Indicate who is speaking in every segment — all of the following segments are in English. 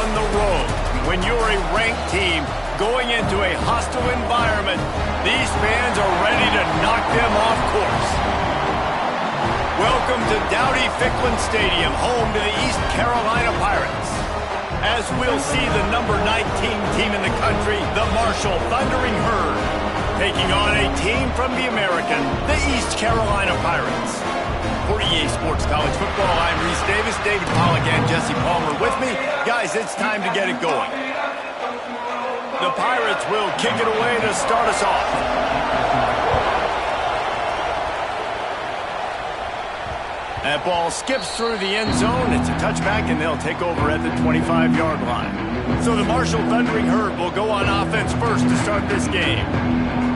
Speaker 1: on the road. When you're a ranked team going into a hostile environment, these fans are ready to knock them off course. Welcome to Dowdy-Ficklin Stadium, home to the East Carolina Pirates. As we'll see the number 19 team in the country, the Marshall Thundering Herd, taking on a team from the American, the East Carolina Pirates. For EA Sports College Football, I'm Reese Davis, David Pollack, and Jesse Palmer with me. Guys, it's time to get it going. The Pirates will kick it away to start us off. That ball skips through the end zone. It's a touchback, and they'll take over at the 25-yard line. So the Marshall Thundering Herd will go on offense first to start this game.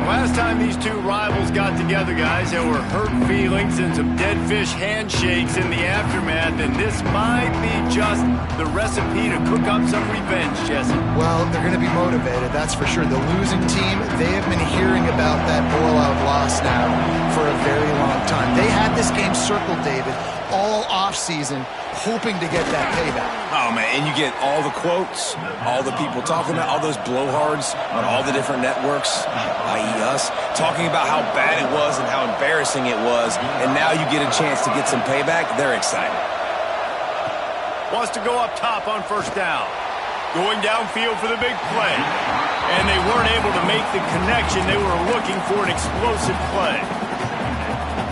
Speaker 1: Last time these two rivals got together, guys, there were hurt feelings and some dead fish handshakes in the aftermath, and this might be just the recipe to cook up some revenge, Jesse.
Speaker 2: Well, they're going to be motivated, that's for sure. The losing team, they have been hearing about that blowout loss now for a very long time. They had this game circled, David, all offseason, hoping to get that payback.
Speaker 3: Oh, man, and you get all the quotes, all the people talking about, all those blowhards on all the different networks, i.e. us, talking about how bad it was and how embarrassing it was, and now you get a chance to get some payback. They're excited.
Speaker 1: Wants to go up top on first down. Going downfield for the big play. And they weren't able to make the connection. They were looking for an explosive play.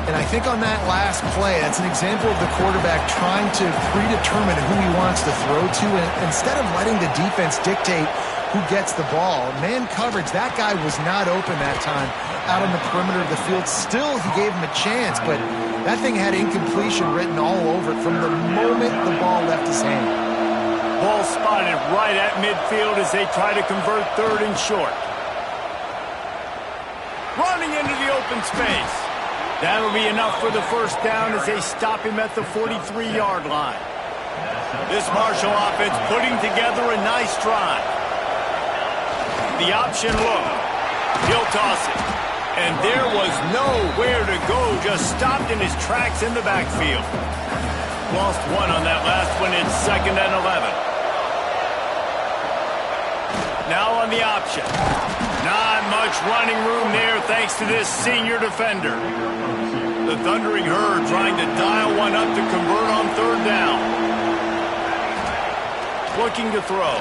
Speaker 2: And I think on that last play, that's an example of the quarterback trying to predetermine who he wants to throw to, and instead of letting the defense dictate who gets the ball. Man coverage, that guy was not open that time out on the perimeter of the field. Still, he gave him a chance, but that thing had incompletion written all over it from the moment the ball left his hand.
Speaker 1: Ball spotted right at midfield as they try to convert third and short. Running into the open space. That'll be enough for the first down as they stop him at the 43-yard line. This Marshall offense putting together a nice drive. The option look. He'll toss it. And there was nowhere to go, just stopped in his tracks in the backfield. Lost one on that last one. It's 2nd and 11. Now on the option. Not much running room there thanks to this senior defender. The Thundering Herd trying to dial one up to convert on third down. Looking to throw.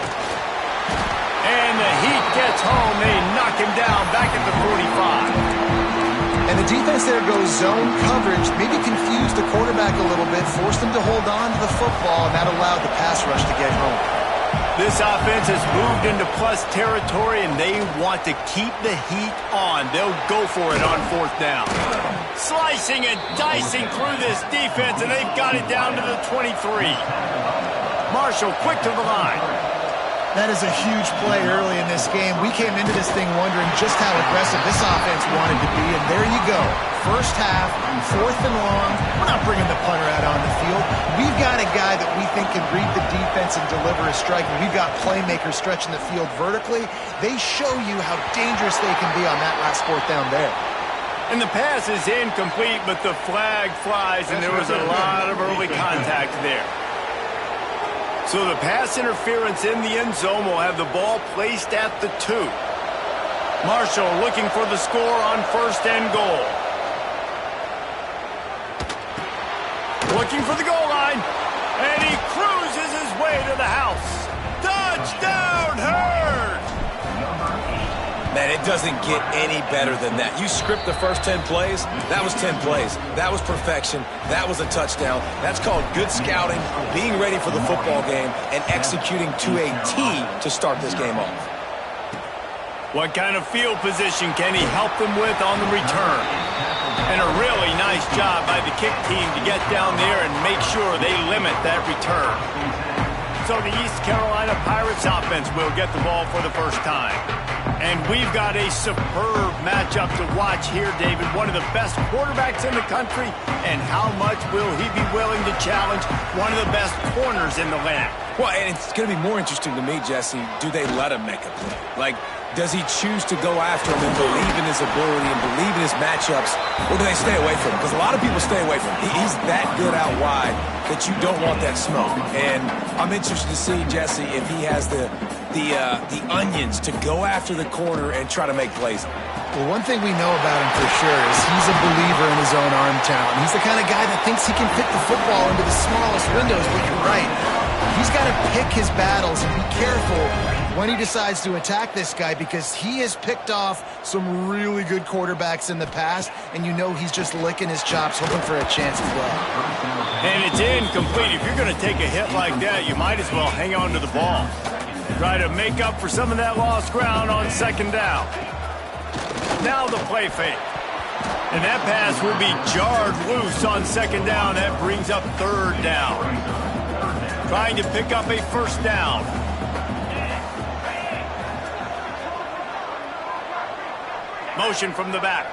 Speaker 1: And the heat gets home. They knock him down back at the 45.
Speaker 2: And the defense there goes zone coverage, maybe confused the quarterback a little bit, forced him to hold on to the football, and that allowed the pass rush to get home.
Speaker 1: This offense has moved into plus territory, and they want to keep the heat on. They'll go for it on fourth down. Slicing and dicing through this defense, and they've got it down to the 23. Marshall quick to the line.
Speaker 2: That is a huge play early in this game. We came into this thing wondering just how aggressive this offense wanted to be, and there you go. First half, 4th and long. We're not bringing the punter out on the field. We've got a guy that we think can read the defense and deliver a strike. We've got playmakers stretching the field vertically. They show you how dangerous they can be on that last 4th down there.
Speaker 1: And the pass is incomplete, but the flag flies, and there was a lot of early contact there. So the pass interference in the end zone will have the ball placed at the 2. Marshall looking for the score on 1st and goal. Looking for the goal line, and he cruises his way to the house. Touchdown, Herd!
Speaker 3: Man, it doesn't get any better than that. You script the first 10 plays, that was 10 plays. That was perfection. That was a touchdown. That's called good scouting, being ready for the football game, and executing to a T to start this game off.
Speaker 1: What kind of field position can he help them with on the return? And a really nice job by the kick team to get down there and make sure they limit that return. So the East Carolina Pirates offense will get the ball for the first time. And we've got a superb matchup to watch here, David. One of the best quarterbacks in the country. And how much will he be willing to challenge one of the best corners in the land?
Speaker 3: Well, and it's going to be more interesting to me, Jesse, do they let him make a play? Like, does he choose to go after him and believe in his ability and believe in his matchups, or do they stay away from him? Because a lot of people stay away from him. He's that good out wide that you don't want that smoke. And I'm interested to see, Jesse, if he has the onions to go after the corner and try to make plays.
Speaker 2: Well, one thing we know about him for sure is he's a believer in his own arm talent. He's the kind of guy that thinks he can fit the football into the smallest windows, but you're right. He's got to pick his battles and be careful when he decides to attack this guy, because he has picked off some really good quarterbacks in the past, and you know he's just licking his chops, hoping for a chance as well.
Speaker 1: And it's incomplete. If you're going to take a hit like that, you might as well hang on to the ball. Try to make up for some of that lost ground on second down. Now the play fake. And that pass will be jarred loose on second down. That brings up third down. Trying to pick up a first down. Motion from the back.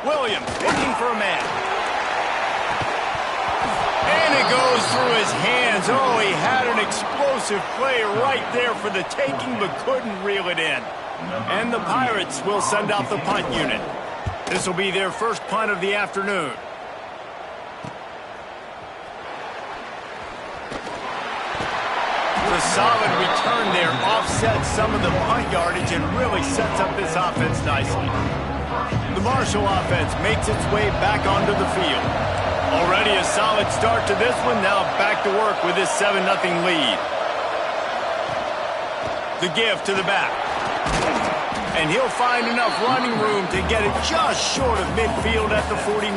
Speaker 1: Williams looking for a man. And it goes through his hands. Oh, he had an explosive play right there for the taking, but couldn't reel it in. And the Pirates will send out the punt unit. This will be their first punt of the afternoon. The solid return there offsets some of the punt yardage and really sets up this offense nicely. The Marshall offense makes its way back onto the field. Already a solid start to this one. Now back to work with this 7-0 lead. The give to the back. And he'll find enough running room to get it just short of midfield at the 49.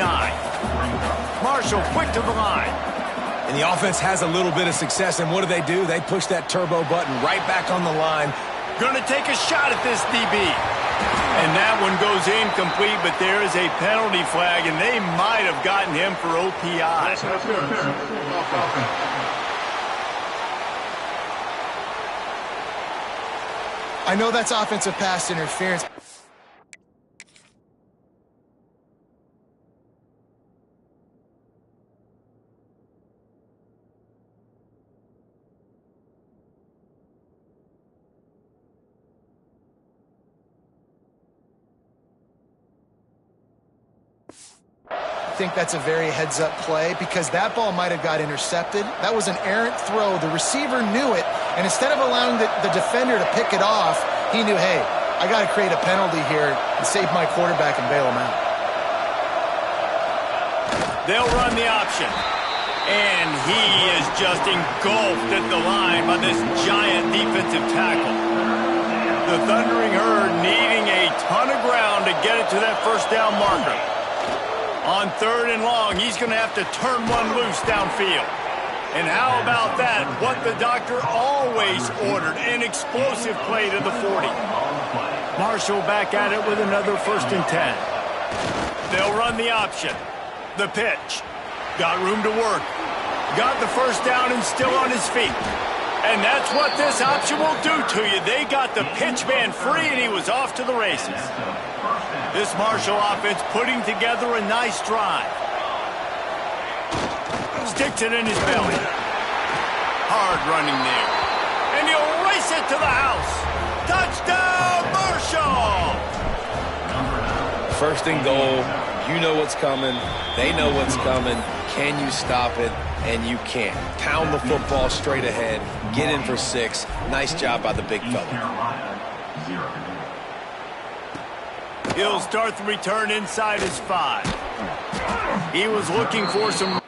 Speaker 1: Marshall quick to the line.
Speaker 3: And the offense has a little bit of success, and what do? They push that turbo button right back on the line.
Speaker 1: Gonna take a shot at this DB. And that one goes incomplete, but there is a penalty flag, and they might have gotten him for OPI.
Speaker 2: I know that's offensive pass interference. I think that's a very heads-up play, because that ball might have got intercepted. That was an errant throw. The receiver knew it, and instead of allowing the defender to pick it off, he knew, hey, I got to create a penalty here and save my quarterback and bail him out.
Speaker 1: They'll run the option. And he is just engulfed at the line by this giant defensive tackle. The Thundering Herd needing a ton of ground to get it to that first down marker. On 3rd and long, he's going to have to turn one loose downfield. And how about that? What the doctor always ordered, an explosive play to the 40. Marshall back at it with another 1st and 10. They'll run the option. The pitch. Got room to work. Got the first down and still on his feet. And that's what this option will do to you. They got the pitch man free, and he was off to the races. This Marshall offense putting together a nice drive. Sticks it in his belly. Hard running there. And he'll race it to the house. Touchdown, Marshall!
Speaker 3: 1st and goal. You know what's coming. They know what's coming. Can you stop it? And you can't. Pound the football straight ahead. Get in for 6. Nice job by the big fella.
Speaker 1: He'll start the return inside his 5. He was looking for some...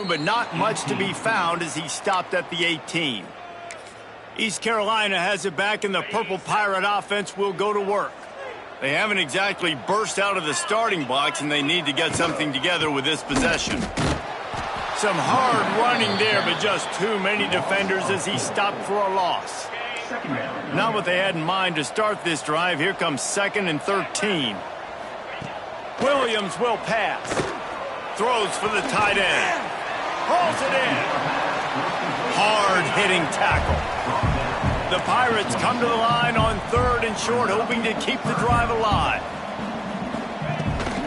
Speaker 1: But not much to be found as he stopped at the 18. East Carolina has it back, and the Purple Pirate offense will go to work. They haven't exactly burst out of the starting blocks, and they need to get something together with this possession. Some hard running there, but just too many defenders as he stopped for a loss. Not what they had in mind to start this drive. Here comes 2nd and 13. Williams will pass. Throws for the tight end. Rolls it in. Hard-hitting tackle. The Pirates come to the line on 3rd and short, hoping to keep the drive alive.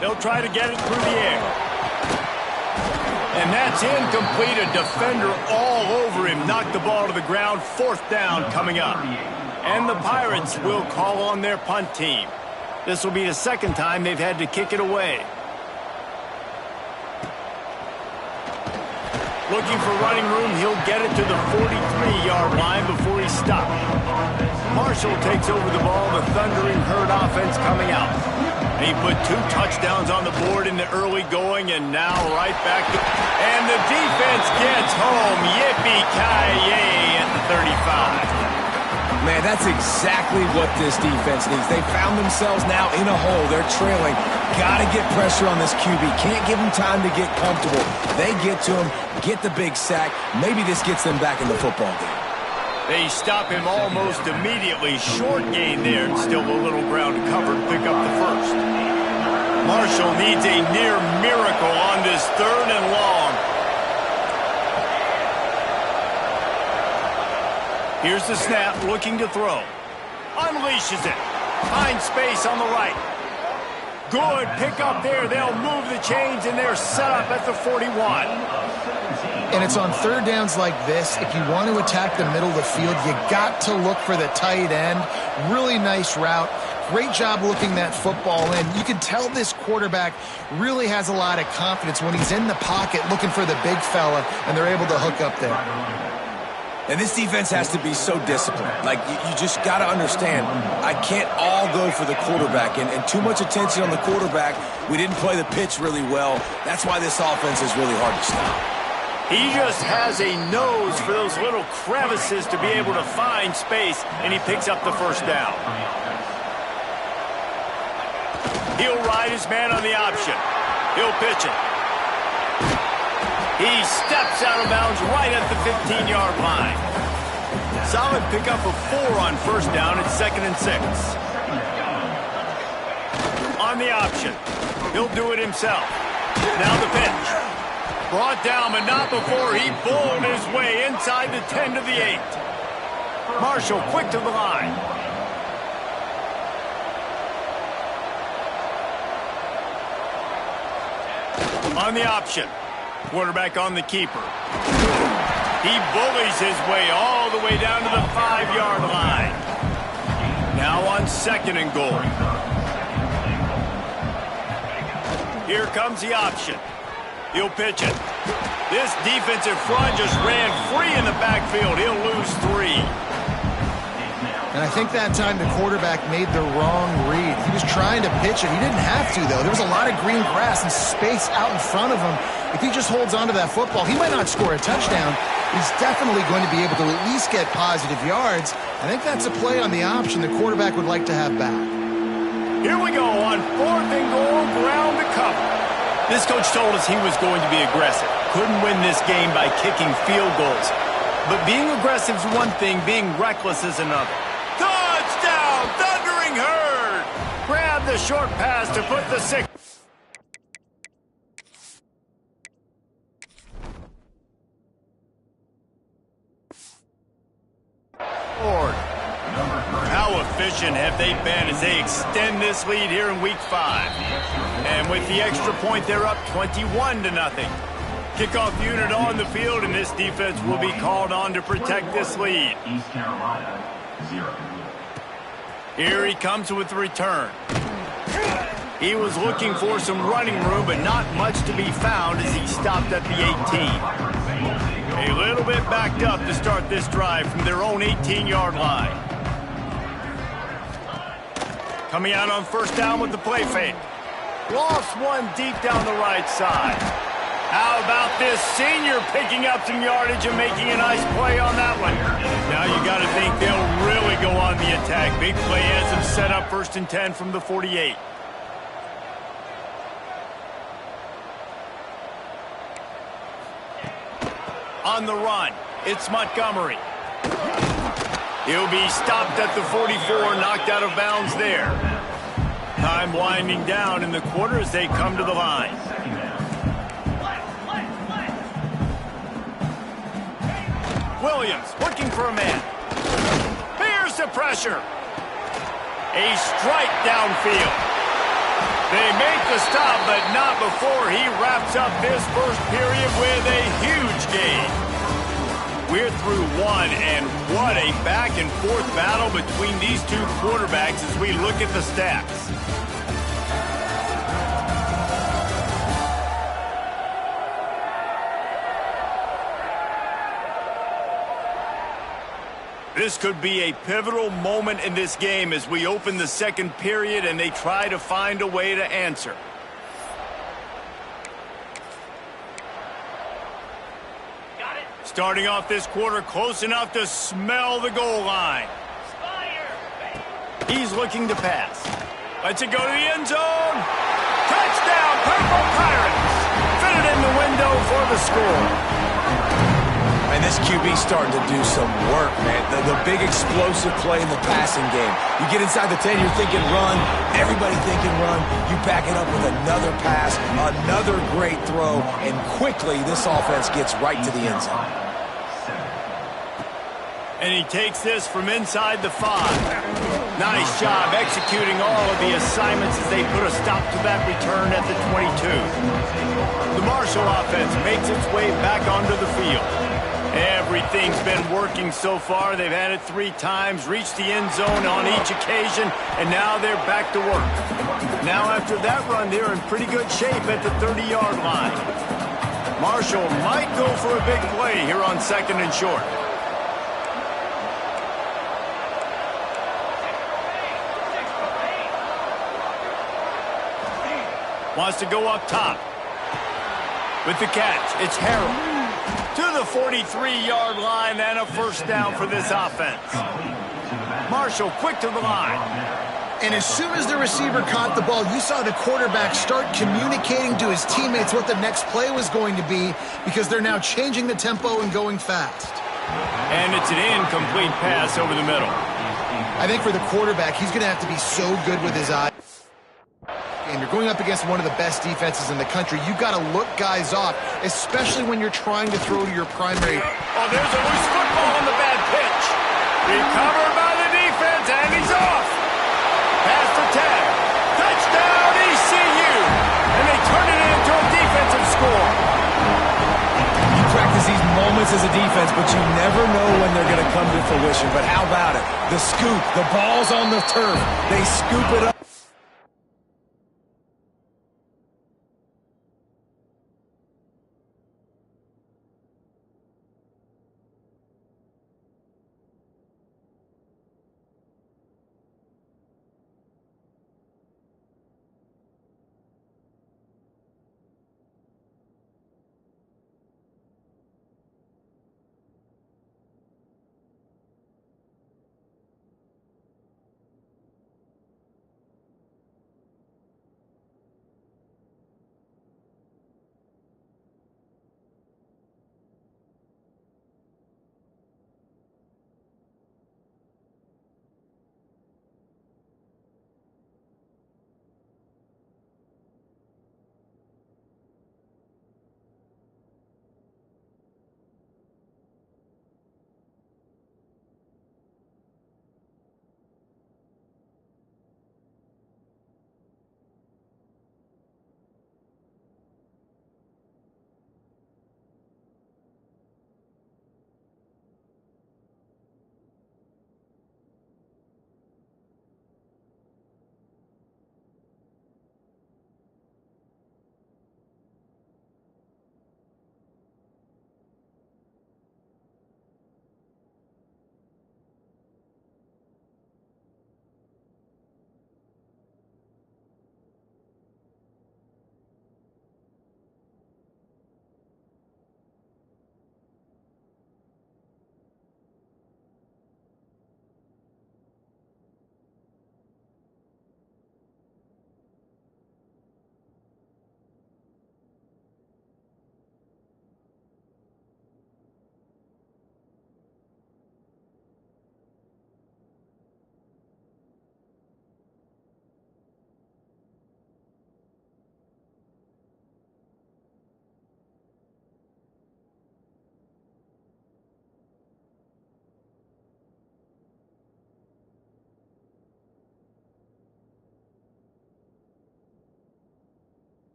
Speaker 1: They'll try to get it through the air. And that's incomplete. A defender all over him. Knocked the ball to the ground. 4th down coming up. And the Pirates will call on their punt team. This will be the 2nd time they've had to kick it away. Looking for running room, he'll get it to the 43-yard line before he stopped. Marshall takes over the ball, the Thundering Herd offense coming out. He put 2 touchdowns on the board in the early going, and now right back to... And the defense gets home. Yippee-ki-yay at the 35.
Speaker 3: Man, that's exactly what this defense needs. They found themselves now in a hole. They're trailing. Got to get pressure on this QB. Can't give him time to get comfortable. They get to him, get the big sack. Maybe this gets them back in the football game.
Speaker 1: They stop him almost immediately. Short gain there, and still a little ground to cover to pick up the 1st. Marshall needs a near miracle on this 3rd and long. Here's the snap, looking to throw. Unleashes it. Finds space on the right. Good pickup there. They'll move the chains, and they're set up at the 41.
Speaker 2: And it's on 3rd downs like this. If you want to attack the middle of the field, you got to look for the tight end. Really nice route. Great job looking that football in. You can tell this quarterback really has a lot of confidence when he's in the pocket looking for the big fella, and they're able to hook up there.
Speaker 3: And this defense has to be so disciplined. Like, you just got to understand, I can't all go for the quarterback. And too much attention on the quarterback. We didn't play the pitch really well. That's why this offense is really hard to stop.
Speaker 1: He just has a nose for those little crevices to be able to find space, and he picks up the 1st down. He'll ride his man on the option. He'll pitch it. He steps out of bounds right at the 15-yard line. Solid pickup of 4 on 1st down at 2nd and 6. On the option. He'll do it himself. Now the pitch. Brought down, but not before he bowled his way inside the 10 to the 8. Marshall quick to the line. On the option. Quarterback on the keeper. He bullies his way all the way down to the 5-yard line. Now on 2nd and goal. Here comes the option. He'll pitch it. This defensive front just ran free in the backfield. He'll lose 3.
Speaker 2: And I think that time the quarterback made the wrong read. He was trying to pitch it. He didn't have to, though. There was a lot of green grass and space out in front of him. If he just holds on to that football, he might not score a touchdown. He's definitely going to be able to at least get positive yards. I think that's a play on the option the quarterback would like to have back.
Speaker 1: Here we go on 4th and goal, ground to cover. This coach told us he was going to be aggressive. Couldn't win this game by kicking field goals. But being aggressive is one thing, being reckless is another. Touchdown, Thundering Herd! Grab the short pass to put the 6. How efficient have they been as they extend this lead here in Week 5? And with the extra point, they're up 21-0. Kickoff unit on the field, and this defense will be called on to protect this lead.
Speaker 4: East Carolina, 0.
Speaker 1: Here he comes with the return. He was looking for some running room, but not much to be found as he stopped at the 18. A little bit backed up to start this drive from their own 18-yard line. Coming out on 1st down with the play fake. Lost one deep down the right side. How about this senior picking up some yardage and making a nice play on that one? Now you got to think they'll really go on the attack. Big play has them set up 1st and 10 from the 48. On the run, it's Montgomery. He'll be stopped at the 44, knocked out of bounds there. Time winding down in the quarter as they come to the line. Williams looking for a man. Here's the pressure. A strike downfield. They make the stop, but not before he wraps up this first period with a huge gain. We're through one, and what a back-and-forth battle between these two quarterbacks as we look at the stats. This could be a pivotal moment in this game as we open the second period and they try to find a way to answer. Starting off this quarter close enough to smell the goal line. He's looking to pass. Lets it go to the end zone. Touchdown, Purple Pirates. Fitted in the window for the score.
Speaker 3: And this QB's starting to do some work, man. The big explosive play in the passing game. You get inside the 10, you're thinking run. Everybody thinking run. You back it up with another pass, another great throw, and quickly this offense gets right to the end zone.
Speaker 1: And he takes this from inside the 5. Nice job executing all of the assignments as they put a stop to that return at the 22. The Marshall offense makes its way back onto the field. Everything's been working so far. They've had it 3 times, reached the end zone on each occasion, and now they're back to work. Now after that run, they're in pretty good shape at the 30-yard line. Marshall might go for a big play here on 2nd and short. Wants to go up top. With the catch, it's Harrell. To the 43-yard line and a first down for this offense. Marshall quick to the line.
Speaker 2: And as soon as the receiver caught the ball, you saw the quarterback start communicating to his teammates what the next play was going to be because they're now changing the tempo and going fast.
Speaker 1: And it's an incomplete pass over the middle.
Speaker 2: I think for the quarterback, he's going to have to be so good with his eyes. And you're going up against one of the best defenses in the country. You've got to look guys off, especially when you're trying to throw to your primary.
Speaker 1: Oh, there's a loose football on the bad pitch. Recovered by the defense, and he's off. Pass to 10. Touchdown, ECU. And they turn it into a defensive score.
Speaker 3: You practice these moments as a defense, but you never know when they're going to come to fruition. But how about it? The scoop, the ball's on the turf. They scoop it up.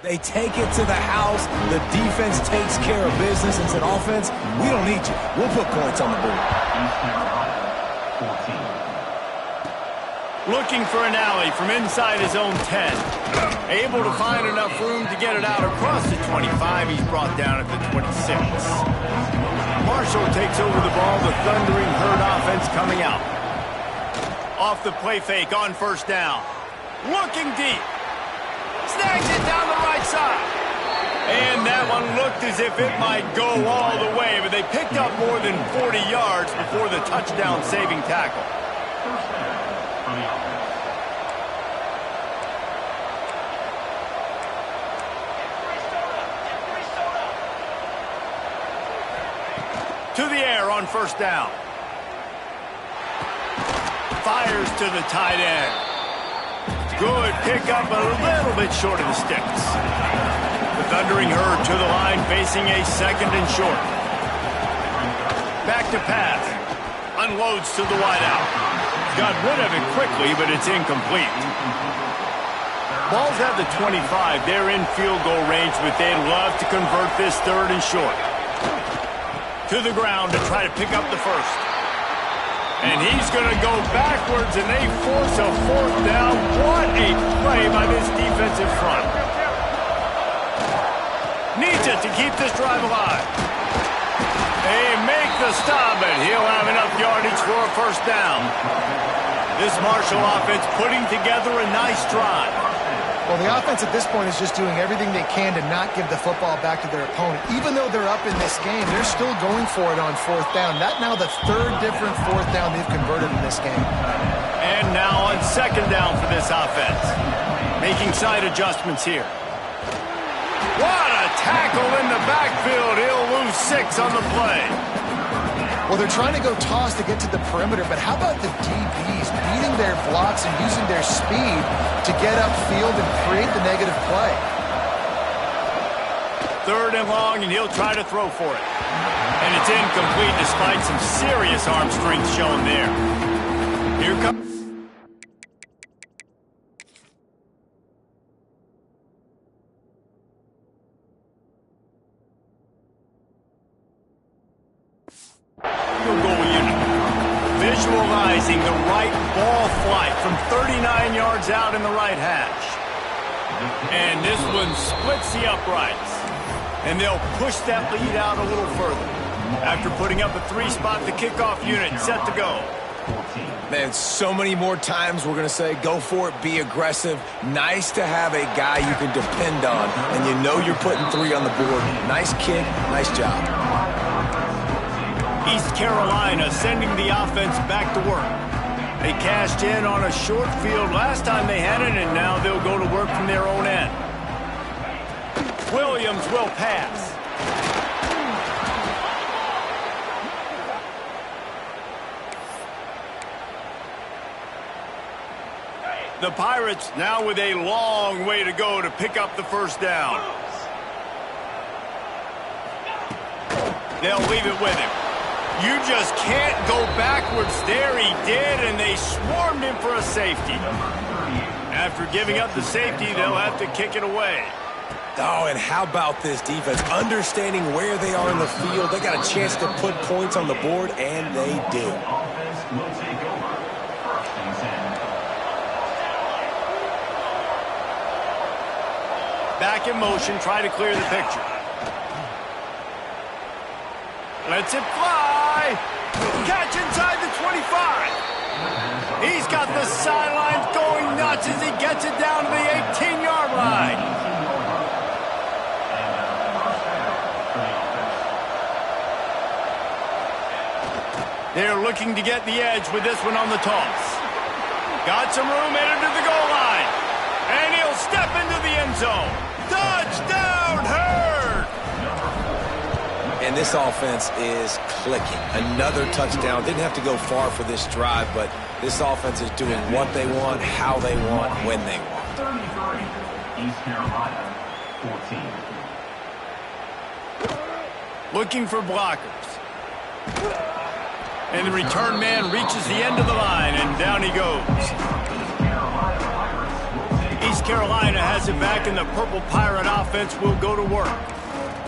Speaker 3: They take it to the house. The defense takes care of business and said, offense, we don't need you. We'll put points on the board.
Speaker 4: East Carolina, 14.
Speaker 1: Looking for an alley from inside his own 10. Able to find enough room to get it out across the 25. He's brought down at the 26. Marshall takes over the ball. The Thundering Herd offense coming out. Off the play fake on first down. Looking deep. Snags it down the right side. And that one looked as if it might go all the way, but they picked up more than 40 yards before the touchdown-saving tackle.
Speaker 4: First down for the offense.
Speaker 1: To the air on first down. Fires to the tight end. Good pickup, a little bit short of the sticks. The Thundering Herd to the line, facing a second and short. Back to pass. Unloads to the wideout. Got rid of it quickly, but it's incomplete. Ball's at the 25. They're in field goal range, but they'd love to convert this third and short. To the ground to try to pick up the first. And he's going to go backwards, and they force a fourth down. What a play by this defensive front. Needs it to keep this drive alive. They make the stop, and he'll have enough yardage for a first down. This Marshall offense putting together a nice drive.
Speaker 2: Well, the offense at this point is just doing everything they can to not give the football back to their opponent. Even though they're up in this game, they're still going for it on fourth down. That now the third different fourth down they've converted in this game.
Speaker 1: And now on second down for this offense. Making side adjustments here. What a tackle in the backfield. He'll lose 6 on the play.
Speaker 2: Well, they're trying to go toss to get to the perimeter, but how about the DBs beating their blocks and using their speed to get upfield and create the negative play?
Speaker 1: Third and long, and he'll try to throw for it. And it's incomplete despite some serious arm strength shown there. Here comes... goal unit. Visualizing the right ball flight from 39 yards out in the right hash. And this one splits the uprights. And they'll push that lead out a little further. After putting up a 3-spot, the kickoff unit set to go.
Speaker 3: Man, so many more times we're going to say, go for it, be aggressive. Nice to have a guy you can depend on, and you know you're putting 3 on the board. Nice kick, nice job.
Speaker 1: East Carolina sending the offense back to work. They cashed in on a short field last time they had it, and now they'll go to work from their own end. Williams will pass. The Pirates now with a long way to go to pick up the first down. They'll leave it with him. You just can't go backwards. There he did, and they swarmed him for a safety. After giving up the safety, they'll have to kick it away.
Speaker 3: Oh, and how about this defense? Understanding where they are in the field. They got a chance to put points on the board, and they do.
Speaker 4: Offense will take over. First and 10.
Speaker 1: Back in motion, try to clear the picture. Lets it fly. Catch inside the 25. He's got the sidelines going nuts as he gets it down to the 18-yard line. They're looking to get the edge with this one on the toss. Got some room, headed to the goal line. And he'll step into the end zone. Touchdown, Herd!
Speaker 3: And this offense is clicking. Another touchdown. Didn't have to go far for this drive, but this offense is doing what they want, how they want, when they want.
Speaker 4: 33, East Carolina, 14.
Speaker 1: Looking for blockers. And the return man reaches the end of the line, and down he goes. East East Carolina has it back, and the Purple Pirate offense will go to work.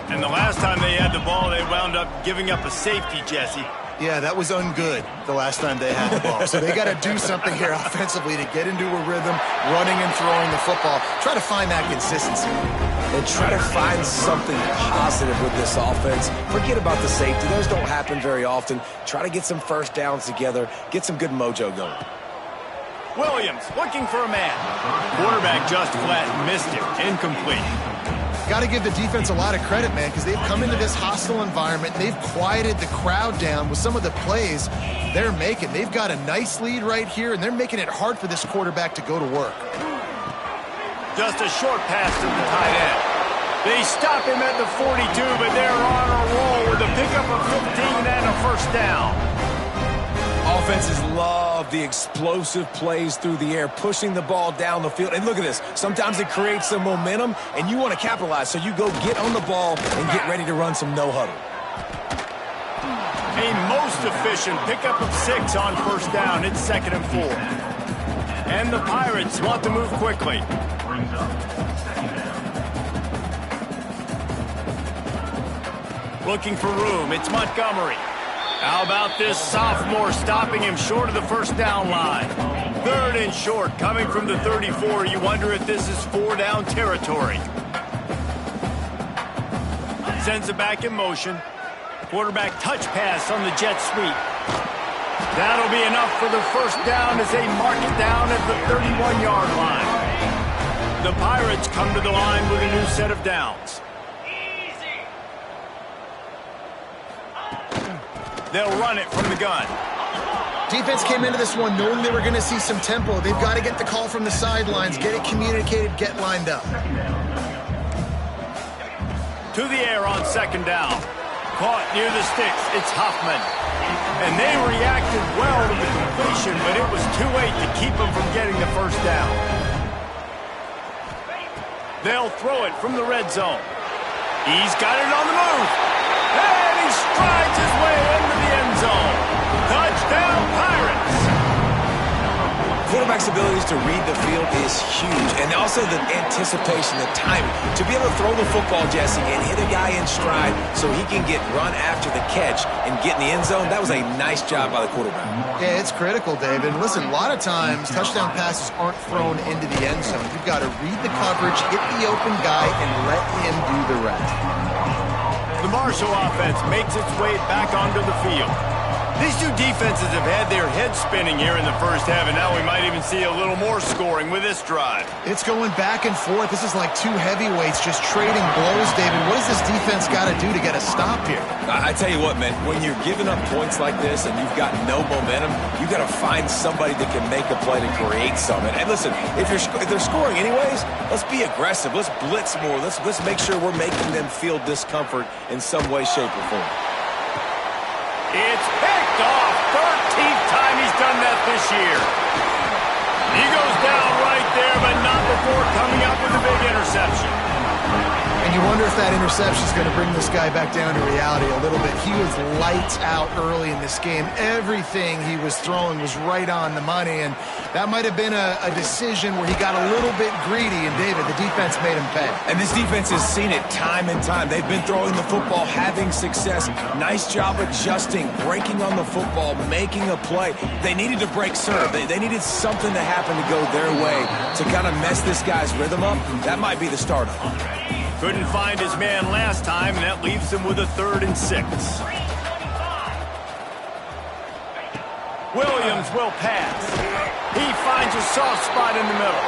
Speaker 1: And the last time they had the ball, they wound up giving up a safety, Jesse.
Speaker 2: Yeah, that was ungood the last time they had the ball. So they got to do something here offensively to get into a rhythm, running and throwing the football. Try to find that consistency.
Speaker 3: And try to find something positive with this offense. Forget about the safety. Those don't happen very often. Try to get some first downs together. Get some good mojo going.
Speaker 1: Williams looking for a man. Quarterback just flat missed it. Incomplete.
Speaker 2: Got to give the defense a lot of credit, man, because they've come into this hostile environment. They've quieted the crowd down with some of the plays they're making. They've got a nice lead right here, and they're making it hard for this quarterback to go to work.
Speaker 1: Just a short pass to the tight end. They stop him at the 42, but they're on a roll with a pickup of 15 and a first down.
Speaker 3: Offenses love the explosive plays through the air, pushing the ball down the field. And look at this. Sometimes it creates some momentum, and you want to capitalize. So you go get on the ball and get ready to run some no-huddle.
Speaker 1: A most efficient pickup of 6 on first down. It's 2nd and 4. And the Pirates want to move quickly.
Speaker 4: Brings up 2nd down.
Speaker 1: Looking for room. It's Montgomery. How about this sophomore stopping him short of the first down line? 3rd and short coming from the 34. You wonder if this is 4-down territory. Sends it back in motion. Quarterback touch pass on the jet sweep. That'll be enough for the first down as they mark it down at the 31-yard line. The Pirates come to the line with a new set of downs. They'll run it from the gun.
Speaker 2: Defense came into this one knowing they were going to see some tempo. They've got to get the call from the sidelines, get it communicated, get lined up.
Speaker 1: To the air on 2nd down. Caught near the sticks. It's Hoffman. And they reacted well to the completion, but it was too late to keep them from getting the first down. They'll throw it from the red zone. He's got it on the move. And he strides his way into the end zone. Touchdown, Pirates!
Speaker 3: Quarterback's abilities to read the field is huge. And also the anticipation, the timing. To be able to throw the football, Jesse, and hit a guy in stride so he can get run after the catch and get in the end zone, that was a nice job by the quarterback.
Speaker 2: Yeah, it's critical, David. And listen, a lot of times touchdown passes aren't thrown into the end zone. You've got to read the coverage, hit the open guy, and let him do the rest.
Speaker 1: The Marshall offense makes its way back onto the field. These two defenses have had their heads spinning here in the first half, and now we might even see a little more scoring with this drive.
Speaker 2: It's going back and forth. This is like two heavyweights just trading blows, David. What does this defense got to do to get a stop here?
Speaker 3: I tell you what, man, when you're giving up points like this and you've got no momentum, you got to find somebody that can make a play to create something. And listen, if they're scoring anyways, let's be aggressive. Let's blitz more. Let's make sure we're making them feel discomfort in some way, shape, or form.
Speaker 1: It's picked off. 13th time he's done that this year. He goes down right there, but not before coming up with a big interception.
Speaker 2: And you wonder if that interception is going to bring this guy back down to reality a little bit. He was lights out early in this game. Everything he was throwing was right on the money, and that might have been a decision where he got a little bit greedy, and David, the defense made him pay.
Speaker 3: And this defense has seen it time and time. They've been throwing the football, having success. Nice job adjusting, breaking on the football, making a play. They needed to break serve. They needed something to happen to go their way to kind of mess this guy's rhythm up. That might be the start of it.
Speaker 1: Couldn't find his man last time, and that leaves him with a 3rd and 6. Williams will pass. He finds a soft spot in the middle.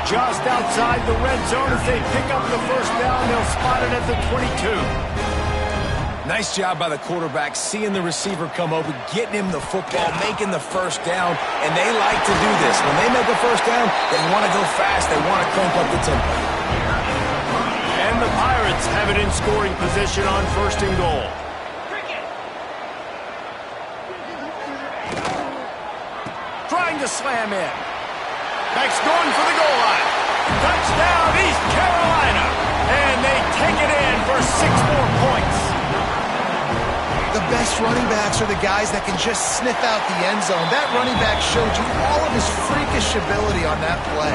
Speaker 1: Just outside the red zone as they pick up the first down. They'll spot it at the 22.
Speaker 3: Nice job by the quarterback, seeing the receiver come open, getting him the football, making the first down, and they like to do this. When they make a first down, they want to go fast. They want to crank up the tempo.
Speaker 1: And the Pirates have it in scoring position on 1st and goal. Trying to slam in. Back's going for the goal line. Touchdown, East Carolina. And they take it in for 6 more points.
Speaker 2: The best running backs are the guys that can just sniff out the end zone. That running back showed you all of his freakish ability on that play.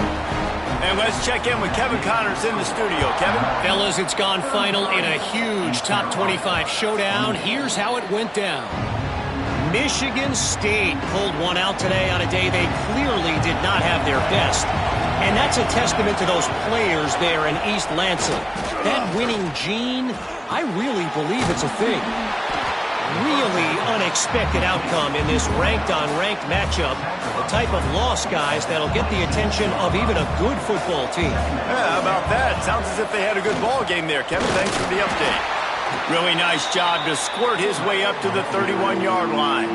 Speaker 1: And let's check in with Kevin Connors in the studio. Kevin?
Speaker 5: Fellas, it's gone final in a huge top 25 showdown. Here's how it went down. Michigan State pulled one out today on a day they clearly did not have their best. And that's a testament to those players there in East Lansing. That winning gene, I really believe it's a thing. Really unexpected outcome in this ranked-on-ranked matchup. The type of loss, guys, that'll get the attention of even a good football team.
Speaker 1: Yeah, how about that? Sounds as if they had a good ball game there, Kevin. Thanks for the update. Really nice job to squirt his way up to the 31-yard line.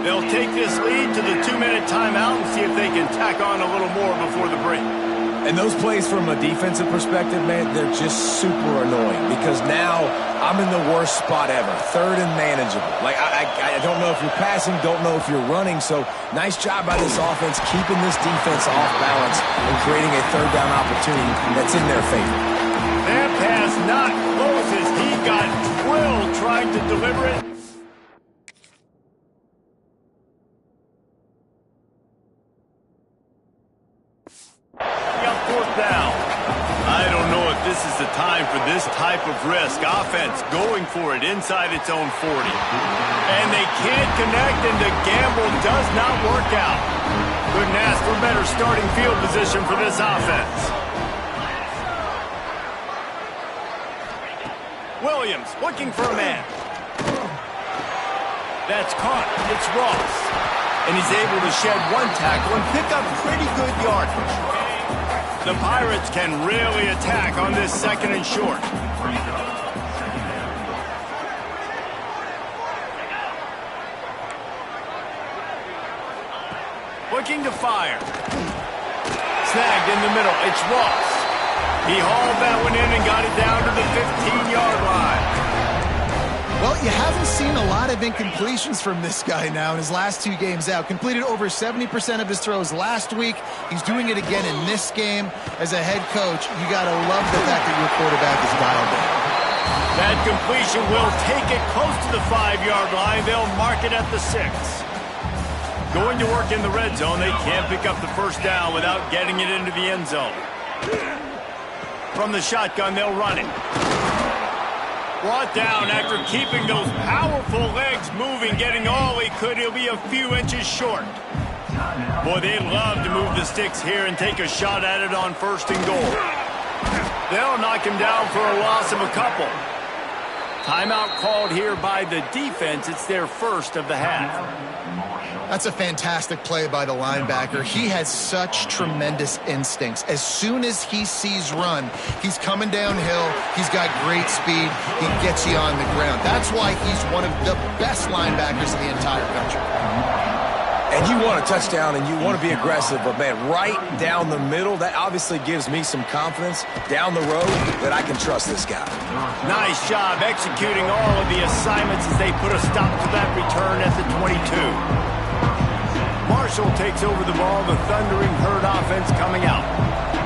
Speaker 1: They'll take this lead to the 2-minute timeout and see if they can tack on a little more before the break.
Speaker 3: And those plays from a defensive perspective, man, they're just super annoying because now I'm in the worst spot ever, third and manageable. Like, I don't know if you're passing, don't know if you're running, so nice job by this offense keeping this defense off balance and creating a third down opportunity that's in their favor.
Speaker 1: That pass not close as he got drilled trying to deliver it. Down. I don't know if this is the time for this type of risk. Offense going for it inside its own 40. And they can't connect, and the gamble does not work out. Couldn't ask for better starting field position for this offense. Williams looking for a man. That's caught. It's Ross. And he's able to shed one tackle and pick up pretty good yardage. The Pirates can really attack on this second and short. Looking to fire. Snagged in the middle. It's Ross. He hauled that one in and got it down to the 15-yard line.
Speaker 2: Well, you haven't seen a lot of incompletions from this guy now in his last 2 games out. Completed over 70% of his throws last week. He's doing it again in this game. As a head coach, you got to love the fact that your quarterback is dialed in.
Speaker 1: That completion will take it close to the 5-yard line. They'll mark it at the 6. Going to work in the red zone. They can't pick up the first down without getting it into the end zone. From the shotgun, they'll run it. Brought down after keeping those powerful legs moving, getting all he could. He'll be a few inches short. Boy, they'd love to move the sticks here and take a shot at it on 1st and goal. They'll knock him down for a loss of a couple. Timeout called here by the defense. It's their first of the half.
Speaker 2: That's a fantastic play by the linebacker. He has such tremendous instincts. As soon as he sees run, he's coming downhill. He's got great speed. He gets you on the ground. That's why he's one of the best linebackers in the entire country.
Speaker 3: And you want a touchdown and you want to be aggressive, but, man, right down the middle, that obviously gives me some confidence down the road that I can trust this guy.
Speaker 1: Nice job executing all of the assignments as they put a stop to that return at the 22. Marshall takes over the ball, the Thundering Herd offense coming out.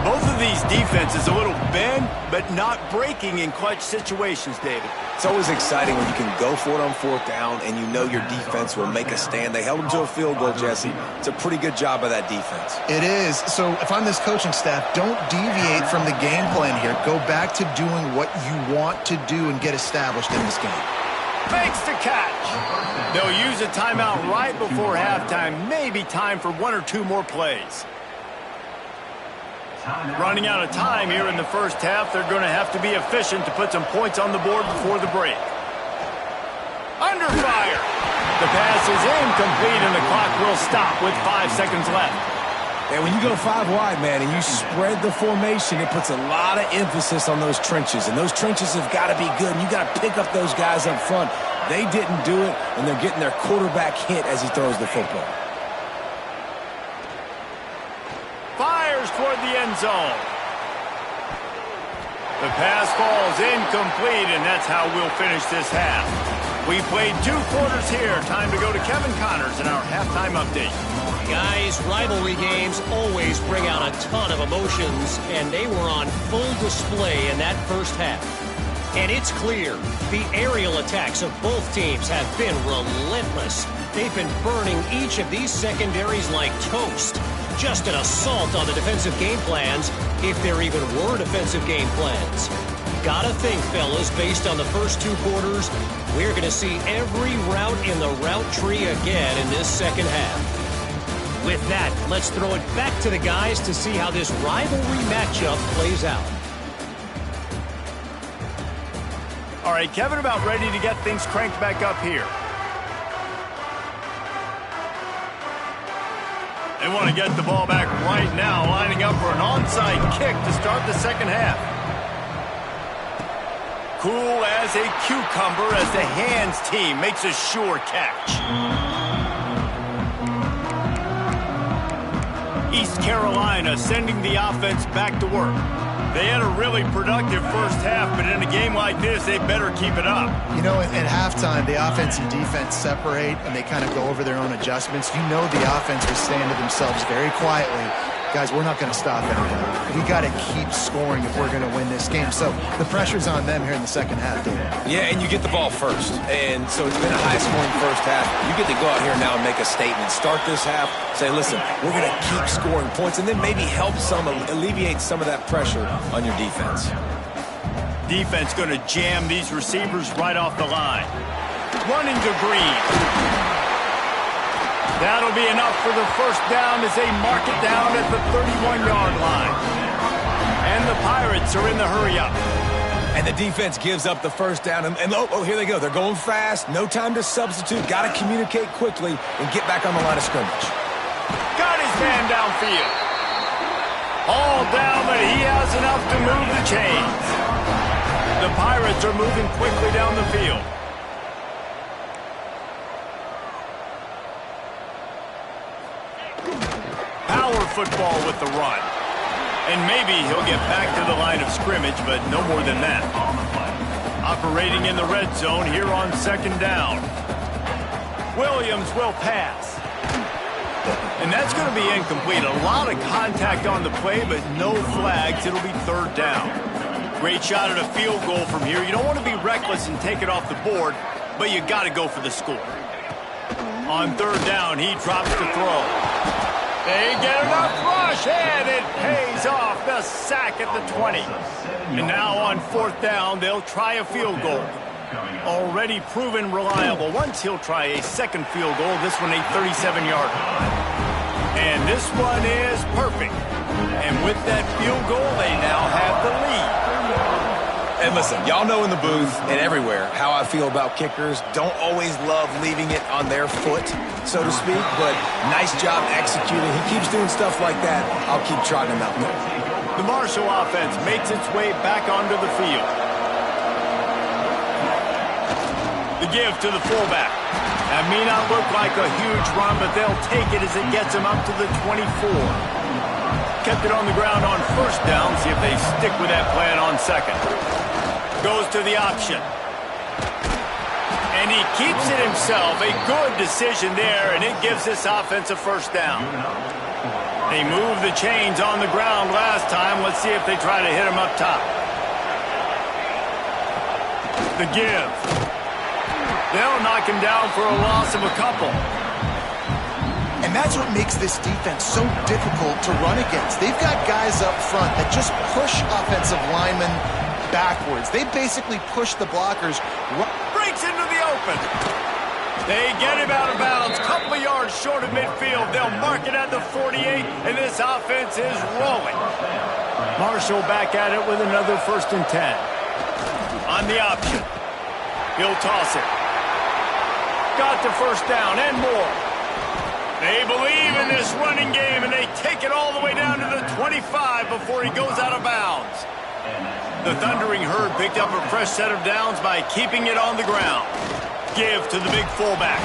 Speaker 1: Both of these defenses a little bend, but not breaking in clutch situations, David.
Speaker 3: It's always exciting when you can go for it on 4th down and you know your defense will make a stand. They held them to a field goal, Jesse. It's a pretty good job by that defense.
Speaker 2: It is. So if I'm this coaching staff, don't deviate from the game plan here. Go back to doing what you want to do and get established in this game.
Speaker 1: Makes the catch. They'll use a timeout right before halftime. Maybe time for 1 or 2 more plays. Running out of time here in the first half. They're going to have to be efficient to put some points on the board before the break. Under fire. The pass is incomplete and the clock will stop with 5 seconds left.
Speaker 3: And when you go 5 wide, man, and you spread the formation, it puts a lot of emphasis on those trenches. And those trenches have got to be good. And you got to pick up those guys up front. They didn't do it, and they're getting their quarterback hit as he throws the football.
Speaker 1: Fires toward the end zone. The pass falls incomplete, and that's how we'll finish this half. We played 2 quarters here. Time to go to Kevin Connors in our halftime update.
Speaker 5: Guys, rivalry games always bring out a ton of emotions, and they were on full display in that first half. And it's clear the aerial attacks of both teams have been relentless. They've been burning each of these secondaries like toast. Just an assault on the defensive game plans, if there even were defensive game plans. Gotta think, fellas, based on the first 2 quarters, we're going to see every route in the route tree again in this second half. With that, let's throw it back to the guys to see how this rivalry matchup plays out.
Speaker 1: All right, Kevin, about ready to get things cranked back up here. They want to get the ball back right now, lining up for an onside kick to start the second half. Cool as a cucumber as the hands team makes a sure catch. East Carolina sending the offense back to work. They had a really productive first half, but in a game like this, they better keep it up.
Speaker 2: You know, at halftime, the offense and defense separate, and they kind of go over their own adjustments. You know the offense was saying to themselves very quietly, guys, we're not going to stop anything. We got to keep scoring if we're going to win this game. So the pressure's on them here in the second half, David.
Speaker 3: Yeah, and you get the ball first. And so it's been a high-scoring first half. You get to go out here now and make a statement. Start this half, say, listen, we're going to keep scoring points, and then maybe help alleviate some of that pressure on your defense.
Speaker 1: Defense going to jam these receivers right off the line. Running to Green. That'll be enough for the first down as they mark it down at the 31-yard line. And the Pirates are in the hurry-up.
Speaker 3: And the defense gives up the first down. And oh, here they go. They're going fast. No time to substitute. Got to communicate quickly and get back on the line of scrimmage.
Speaker 1: Got his man downfield. All down, but he has enough to move the chains. The Pirates are moving quickly down the field. Power football with the run. And maybe he'll get back to the line of scrimmage, but no more than that. Operating in the red zone here on second down. Williams will pass. And that's going to be incomplete. A lot of contact on the play, but no flags. It'll be third down. Great shot at a field goal from here. You don't want to be reckless and take it off the board, but you got to go for the score. On third down, he drops the throw. They get enough rush, and it pays off. The sack at the 20. And now on fourth down, they'll try a field goal. Already proven reliable. Once he'll try a second field goal, this one a 37-yarder. And this one is perfect. And with that field goal, they now have the lead.
Speaker 3: And listen, y'all know in the booth and everywhere how I feel about kickers. Don't always love leaving it on their foot, so to speak, but nice job executing. He keeps doing stuff like that. I'll keep trotting him out there.
Speaker 1: The Marshall offense makes its way back onto the field. The give to the fullback. That may not look like a huge run, but they'll take it as it gets them up to the 24. Kept it on the ground on first down. See if they stick with that plan on second. Goes to the option. And he keeps it himself. A good decision there, and it gives this offense a first down. They moved the chains on the ground last time. Let's see if they try to hit him up top. The give. They'll knock him down for a loss of a couple.
Speaker 2: And that's what makes this defense so difficult to run against. They've got guys up front that just push offensive linemen backwards. They basically push the blockers.
Speaker 1: Breaks into the open. They get him out of bounds. Couple of yards short of midfield. They'll mark it at the 48, and this offense is rolling. Marshall back at it with another 1st and 10. On the option. He'll toss it. Got the first down and more. They believe in this running game, and they take it all the way down to the 25 before he goes out of bounds. The Thundering Herd picked up a fresh set of downs by keeping it on the ground. Give to the big fullback.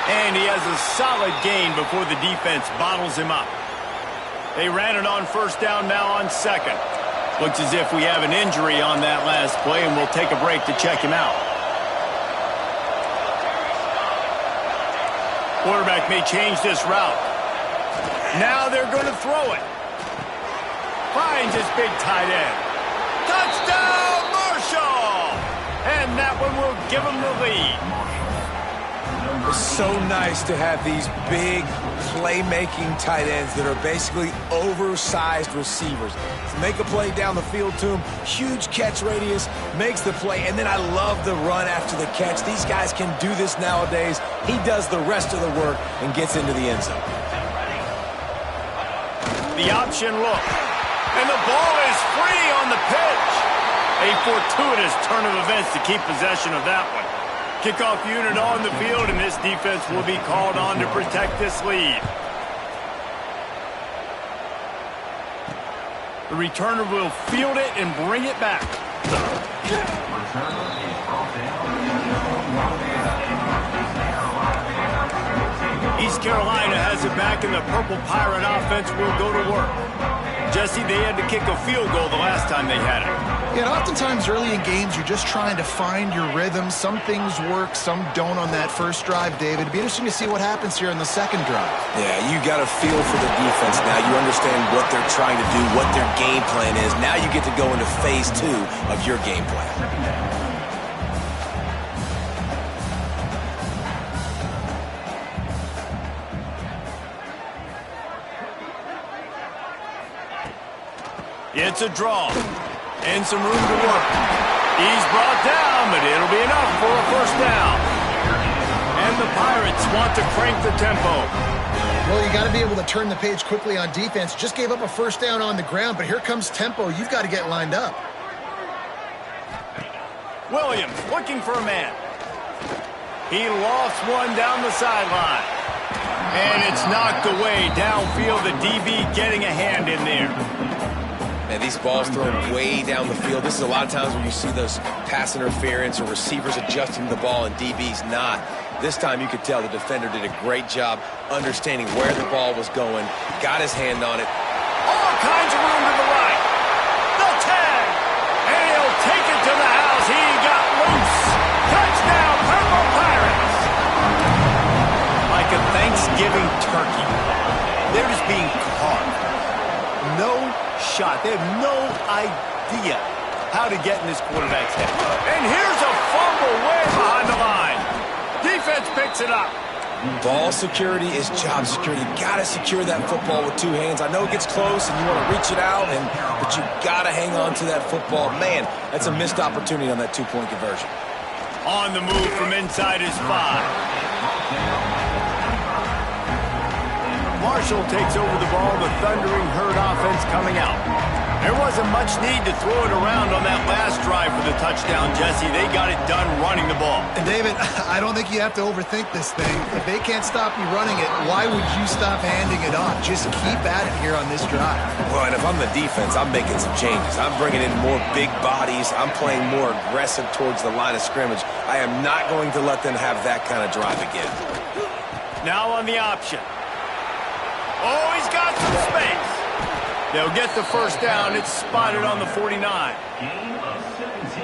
Speaker 1: And he has a solid gain before the defense bottles him up. They ran it on first down, now on second. Looks as if we have an injury on that last play, and we'll take a break to check him out. Quarterback may change this route. Now they're going to throw it. Finds his big tight end. Touchdown, Marshall! Marshall! And that one will give them the lead.
Speaker 3: It's so nice to have these big playmaking tight ends that are basically oversized receivers. Make a play down the field to him, huge catch radius, makes the play, and then I love the run after the catch. These guys can do this nowadays. He does the rest of the work and gets into the end zone.
Speaker 1: The option look, and the ball is free on the pitch. A fortuitous turn of events to keep possession of that one. Kickoff unit on the field, and this defense will be called on to protect this lead. The returner will field it and bring it back. East Carolina has it back, and the Purple Pirate offense will go to work. Jesse, they had to kick a field goal the last time they had it.
Speaker 2: Yeah, and oftentimes early in games, you're just trying to find your rhythm. Some things work, some don't on that first drive, David. It'd be interesting to see what happens here in the second drive.
Speaker 3: Yeah, you got a feel for the defense now. You understand what they're trying to do, what their game plan is. Now you get to go into phase 2 of your game plan.
Speaker 1: It's a draw. And some room to work. He's brought down, but it'll be enough for a first down. And the Pirates want to crank the tempo.
Speaker 2: Well, you got to be able to turn the page quickly on defense. Just gave up a first down on the ground, but here comes tempo. You've got to get lined up.
Speaker 1: Williams looking for a man. He lost one down the sideline. And it's knocked away downfield. The DB getting a hand in there.
Speaker 3: Man, these balls thrown way down the field. This is a lot of times where you see those pass interference or receivers adjusting the ball and DBs not. This time you could tell the defender did a great job understanding where the ball was going, got his hand on it.
Speaker 1: All kinds of room to the right. The tag. And he'll take it to the house. He got loose. Touchdown, Purple Pirates. Like a Thanksgiving turkey. They're just being caught. No shot. They have no idea how to get in this quarterback's head. And here's a fumble way behind the line. Defense picks it up.
Speaker 3: Ball security is job security. You got to secure that football with two hands. I know it gets close and you want to reach it out, but you got to hang on to that football. Man, that's a missed opportunity on that two-point conversion.
Speaker 1: On the move from inside his 5. Marshall takes over the ball, the Thundering Herd offense coming out. There wasn't much need to throw it around on that last drive for the touchdown, Jesse. They got it done running the ball.
Speaker 2: And David, I don't think you have to overthink this thing. If they can't stop you running it, why would you stop handing it off? Just keep at it here on this drive.
Speaker 3: Well, and if I'm the defense, I'm making some changes. I'm bringing in more big bodies. I'm playing more aggressive towards the line of scrimmage. I am not going to let them have that kind of drive again.
Speaker 1: Now on the option. Oh, he's got some space. They'll get the first down. It's spotted on the 49.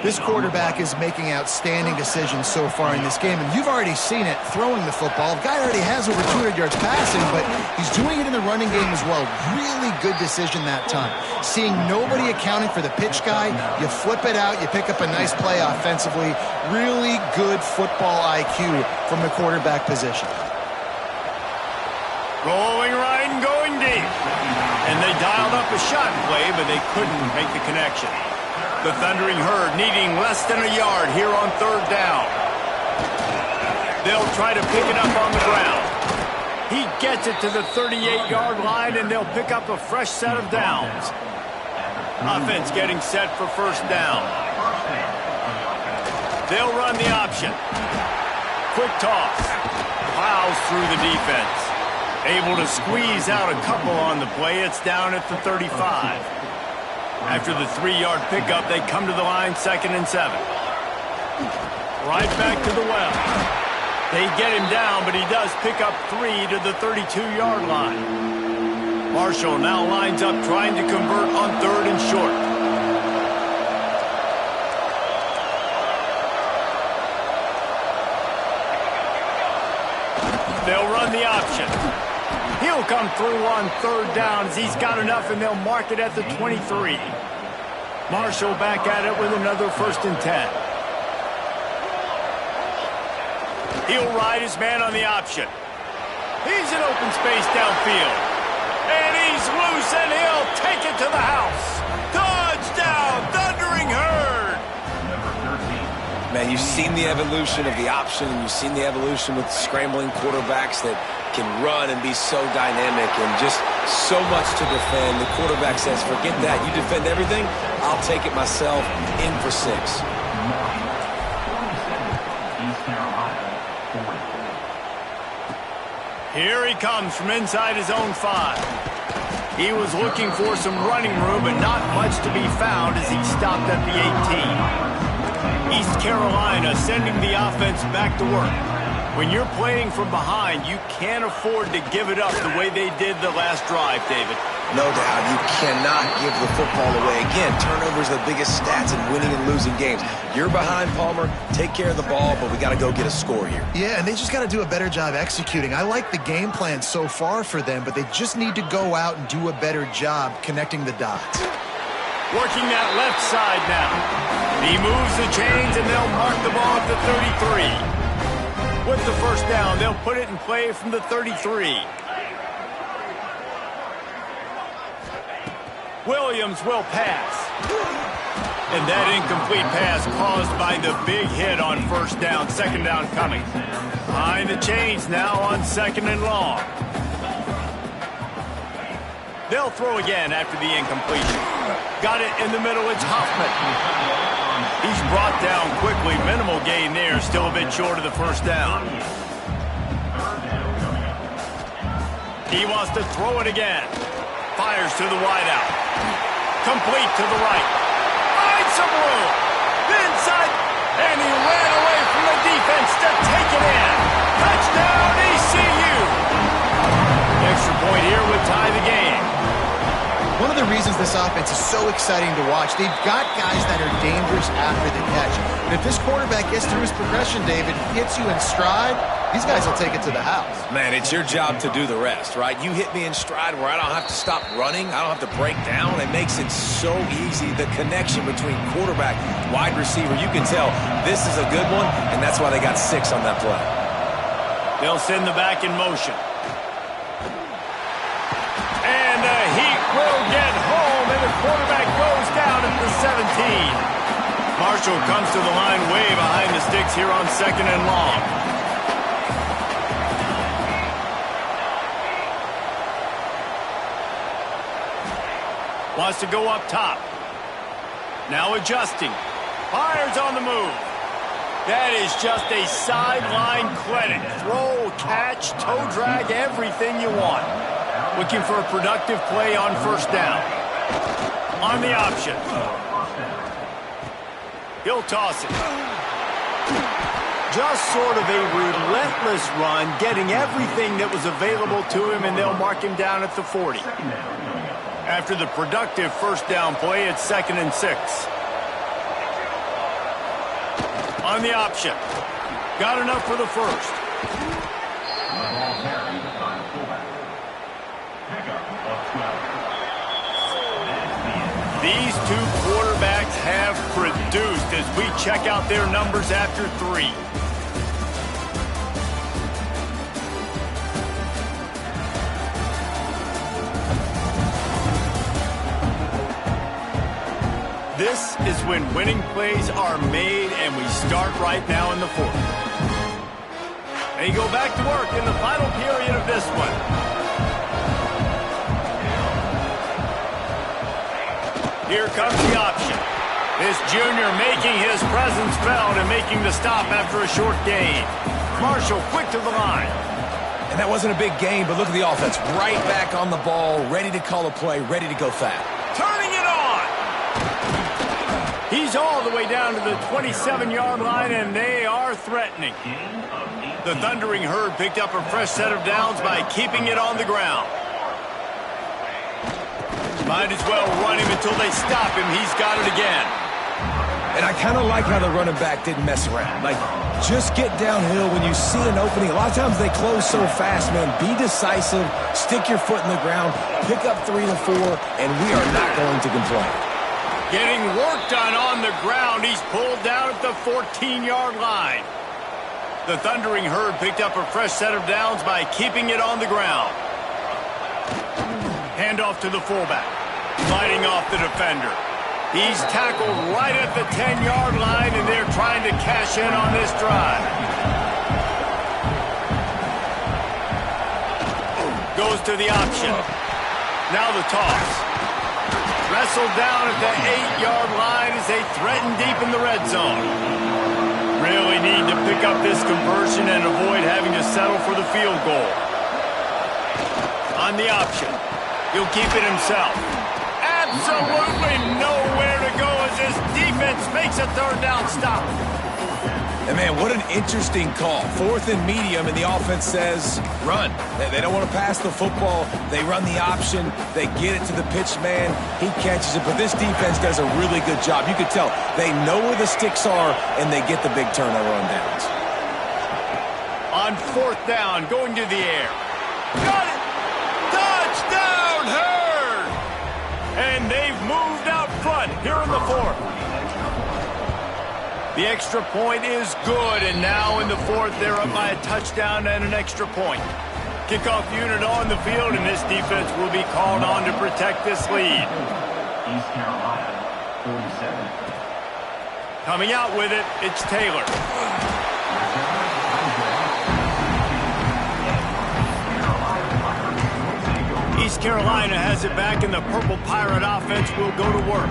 Speaker 2: This quarterback is making outstanding decisions so far in this game, and you've already seen it throwing the football. The guy already has over 200 yards passing, but he's doing it in the running game as well. Really good decision that time. Seeing nobody accounting for the pitch guy, you flip it out, you pick up a nice play offensively. Really good football IQ from the quarterback position.
Speaker 1: Rolling right and going deep. And they dialed up a shot play, but they couldn't make the connection. The Thundering Herd needing less than a yard here on third down. They'll try to pick it up on the ground. He gets it to the 38-yard line, and they'll pick up a fresh set of downs. Offense getting set for first down. They'll run the option. Quick toss. Plows through the defense. Able to squeeze out a couple on the play. It's down at the 35. After the 3-yard pickup, they come to the line 2nd and 7. Right back to the well. They get him down, but he does pick up 3 to the 32-yard line. Marshall now lines up trying to convert on 3rd and short. They'll run the option. He'll come through on 3rd down as he's got enough, and they'll mark it at the 23. Marshall back at it with another 1st and 10. He'll ride his man on the option. He's in open space downfield. And he's loose, and he'll take it to the house. Touchdown, Thundering Herd!
Speaker 3: Man, you've seen the evolution of the option, and you've seen the evolution with scrambling quarterbacks that can run and be so dynamic and just so much to defend. The quarterback says, forget that. You defend everything, I'll take it myself. In for 6.
Speaker 1: Here he comes from inside his own 5. He was looking for some running room, but not much to be found as he stopped at the 18. East Carolina sending the offense back to work. When you're playing from behind, you can't afford to give it up the way they did the last drive, David.
Speaker 3: No doubt, you cannot give the football away. Again, turnovers are the biggest stats in winning and losing games. You're behind, Palmer. Take care of the ball, but we got to go get a score here.
Speaker 2: Yeah, and they just got to do a better job executing. I like the game plan so far for them, but they just need to go out and do a better job connecting the dots.
Speaker 1: Working that left side now. He moves the chains, and they'll mark the ball at the 33. With the 1st down, they'll put it in play from the 33. Williams will pass. And that incomplete pass caused by the big hit on 1st down, 2nd down coming. Behind the chains now on 2nd and long. They'll throw again after the incompletion. Got it in the middle, it's Hoffman. He's brought down quickly. Minimal gain there. Still a bit short of the 1st down. He wants to throw it again. Fires to the wideout. Complete to the right. Finds some room. Inside. And he ran away from the defense to take it in. Touchdown, ECU. Extra point here would tie the game.
Speaker 2: One of the reasons this offense is so exciting to watch, they've got guys that are dangerous after the catch. And if this quarterback gets through his progression, David, hits you in stride, these guys will take it to the house.
Speaker 3: Man, it's your job to do the rest, right? You hit me in stride where I don't have to stop running. I don't have to break down. It makes it so easy. The connection between quarterback, wide receiver, you can tell this is a good one, and that's why they got 6 on that play.
Speaker 1: They'll send the back in motion. And the Heat will get home, and the quarterback goes down at the 17. Marshall comes to the line way behind the sticks here on 2nd and long. Wants to go up top. Now adjusting. Fires on the move. That is just a sideline clinic. Throw, catch, toe drag, everything you want. Looking for a productive play on 1st down. On the option. He'll toss it. Just sort of a relentless run, getting everything that was available to him, and they'll mark him down at the 40. After the productive 1st down play, it's 2nd and 6. On the option. Got enough for the 1st. These 2 quarterbacks have produced as we check out their numbers after 3. This is when winning plays are made, and we start right now in the 4th. They go back to work in the final period of this one. Here comes the option. This junior making his presence felt and making the stop after a short gain. Marshall quick to the line.
Speaker 3: And that wasn't a big gain, but look at the offense. Right back on the ball, ready to call a play, ready to go fast.
Speaker 1: Turning it on. He's all the way down to the 27-yard line, and they are threatening. The Thundering Herd picked up a fresh set of downs by keeping it on the ground. Might as well run him until they stop him. He's got it again.
Speaker 3: And I kind of like how the running back didn't mess around. Like, just get downhill when you see an opening. A lot of times they close so fast, man. Be decisive, stick your foot in the ground, pick up 3 to 4, and we are not going to complain.
Speaker 1: Getting work done on the ground. He's pulled down at the 14-yard line. The Thundering Herd picked up a fresh set of downs by keeping it on the ground. Handoff to the fullback. Fighting off the defender. He's tackled right at the 10-yard line, and they're trying to cash in on this drive. Goes to the option. Now the toss. Wrestled down at the 8-yard line as they threaten deep in the red zone. Really need to pick up this conversion and avoid having to settle for the field goal. On the option. He'll keep it himself. Absolutely nowhere to go as this defense makes a third down stop.
Speaker 3: And man, what an interesting call. 4th and medium, and the offense says, run. They don't want to pass the football. They run the option. They get it to the pitch man. He catches it, but this defense does a really good job. You can tell they know where the sticks are, and they get the big turnover on downs.
Speaker 1: On 4th down, going to the air. Got it! Touchdown, Herd! And they've moved out front here in the 4th. The extra point is good, and now in the 4th, they're up by a touchdown and an extra point. Kickoff unit on the field, and this defense will be called on to protect this lead.
Speaker 4: East Carolina, 47.
Speaker 1: Coming out with it, it's Taylor. East Carolina has it back, and the Purple Pirate offense will go to work.